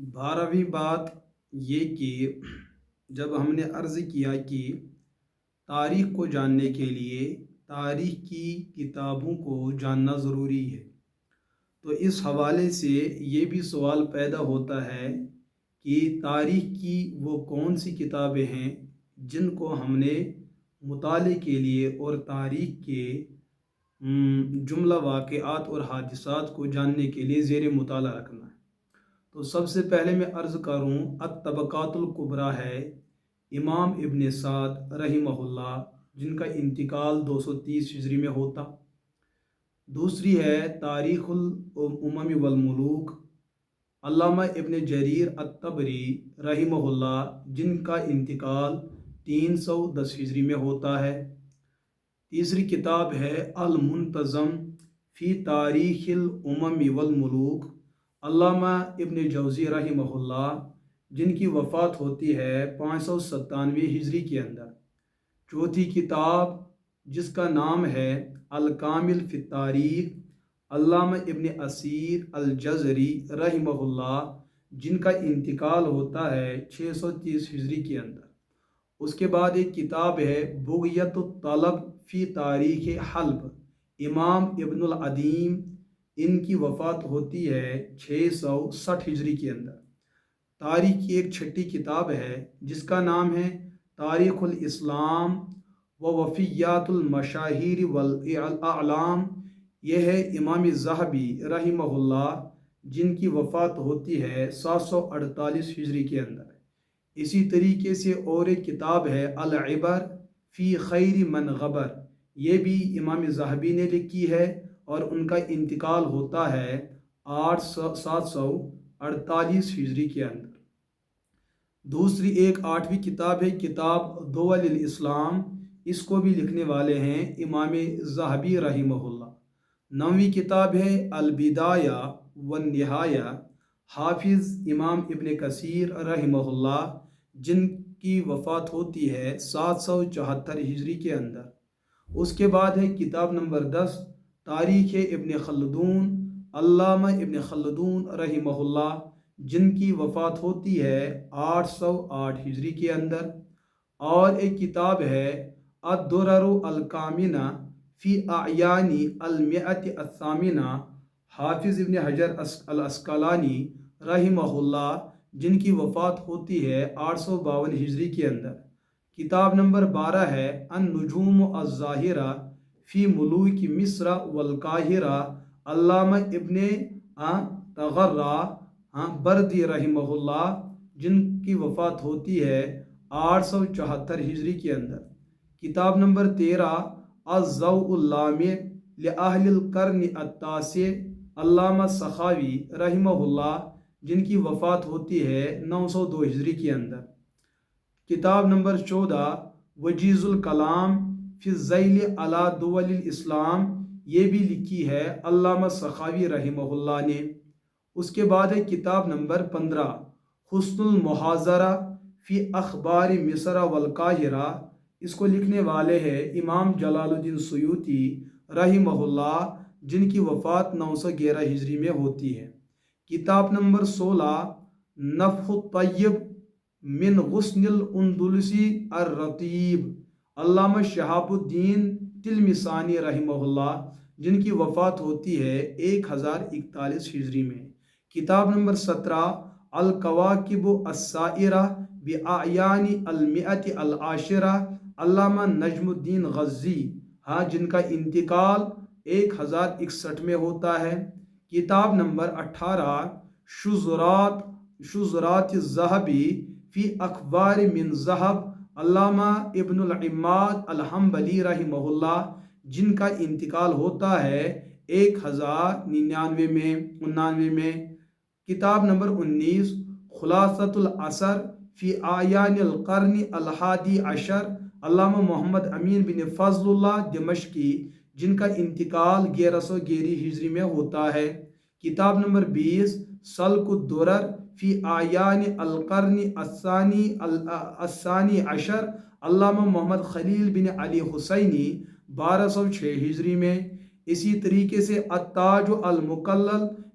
12ویں بات یہ کہ جب ہم نے عرض کیا کہ تاریخ کو جاننے کے لیے تاریخ کی کتابوں کو جاننا ضروری ہے، تو اس حوالے سے یہ بھی سوال پیدا ہوتا ہے کہ تاریخ کی وہ کون سی کتابیں ہیں جن کو ہم نے مطالعے کے لیے اور تاریخ کے جملہ واقعات اور حادثات کو جاننے کے لیے زیر مطالعہ رکھنا ہے۔ تو سب سے پہلے میں عرض کروں الطبقات الکبریٰ ہے امام ابن سعد رحمہ اللہ، جن کا انتقال 230 ہجری میں ہوتا۔ دوسری ہے تاریخ الامم والملوک علامہ ابن جریر الطبری رحمہ اللہ، جن کا انتقال 310 ہجری میں ہوتا ہے۔ تیسری کتاب ہے المنتظم فی تاریخ الامم والملوک علامہ ابن جوزی رحمہ اللہ، جن کی وفات ہوتی ہے 597 ہجری کے اندر۔ چوتھی کتاب جس کا نام ہے الکامل فی التاریخ علامہ ابن اسیر الجزری رحمہ اللہ، جن کا انتقال ہوتا ہے 630 ہجری کے اندر۔ اس کے بعد ایک کتاب ہے بغیت الطلب فی تاریخ حلب امام ابن العدیم، ان کی وفات ہوتی ہے 660 ہجری کے اندر۔ تاریخ کی ایک چھٹی کتاب ہے جس کا نام ہے تاریخ الاسلام و وفیات المشاہیر والاعلام، یہ ہے امام ذہبی رحمہ اللہ، جن کی وفات ہوتی ہے 748 ہجری کے اندر۔ اسی طریقے سے اور ایک کتاب ہے العبر فی خیر من غبر، یہ بھی امام ذہبی نے لکھی ہے اور ان کا انتقال ہوتا ہے 748 ہجری کے اندر۔ دوسری ایک 8ویں کتاب ہے کتاب دول الاسلام، اس کو بھی لکھنے والے ہیں امام ذہبی رحمہ اللہ۔ 9ویں کتاب ہے البدایہ والنہایہ حافظ امام ابن کثیر رحمہ اللہ، جن کی وفات ہوتی ہے 774 ہجری کے اندر۔ اس کے بعد ہے کتاب نمبر 10 تاریخ ابن خلدون علامہ ابن خلدون رحمہ اللہ، جن کی وفات ہوتی ہے 808 ہجری کے اندر۔ اور ایک کتاب ہے الدرر الکامنہ فی اعیان المئۃ الثامنہ حافظ ابن حجر العسقلانی رحمہ اللہ، جن کی وفات ہوتی ہے 852 ہجری کے اندر۔ کتاب نمبر 12 ہے النجوم الظاہرہ فی ملوک مصر والقاہرہ علامہ ابن تغرہ بردی رحمہ اللہ، جن کی وفات ہوتی ہے 874 ہجری کے اندر۔ کتاب نمبر 13 الضوء اللامع لأہل القرن التاسع علامہ سخاوی رحمہ اللہ، جن کی وفات ہوتی ہے 902 ہجری کے اندر۔ کتاب نمبر 14 وجیز الکلام فی الذیل علی دول الاسلام، یہ بھی لکھی ہے علامہ سخاوی رحمہ اللہ نے۔ اس کے بعد ہے کتاب نمبر 15 حسن المحاضرہ فی اخبار مصر والقاہرہ، اس کو لکھنے والے ہیں امام جلال الدین سیوطی رحمہ اللہ، جن کی وفات 911 ہجری میں ہوتی ہے۔ کتاب نمبر 16 نفح الطیب من غصن الاندلسی الرطیب علامہ شہاب الدین تلمسانی رحمہ اللہ، جن کی وفات ہوتی ہے 1041 ہجری میں۔ کتاب نمبر 17 الکواکب السائرہ بأعیان المئۃ العاشرہ علامہ نجم الدین غزی، جن کا انتقال 1061 میں ہوتا ہے۔ کتاب نمبر 18 شذرات الذہبی فی اخبار من ذہب علامہ ابن العماد الحنبلی رحمہ اللہ، جن کا انتقال ہوتا ہے 1099 میں۔ کتاب نمبر 19 خلاصۃ العصر فی اعیان القرن الحادی عشر علامہ محمد امین بن فضل اللہ دمشقی، جن کا انتقال 1111 ہجری میں ہوتا ہے۔ کتاب نمبر 20 سلک الدرر فی اعیان القرن الثانی عشر علامہ محمد خلیل بن علی حسینی 1206 ہجری میں۔ اسی طریقے سے التاج المکلل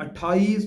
28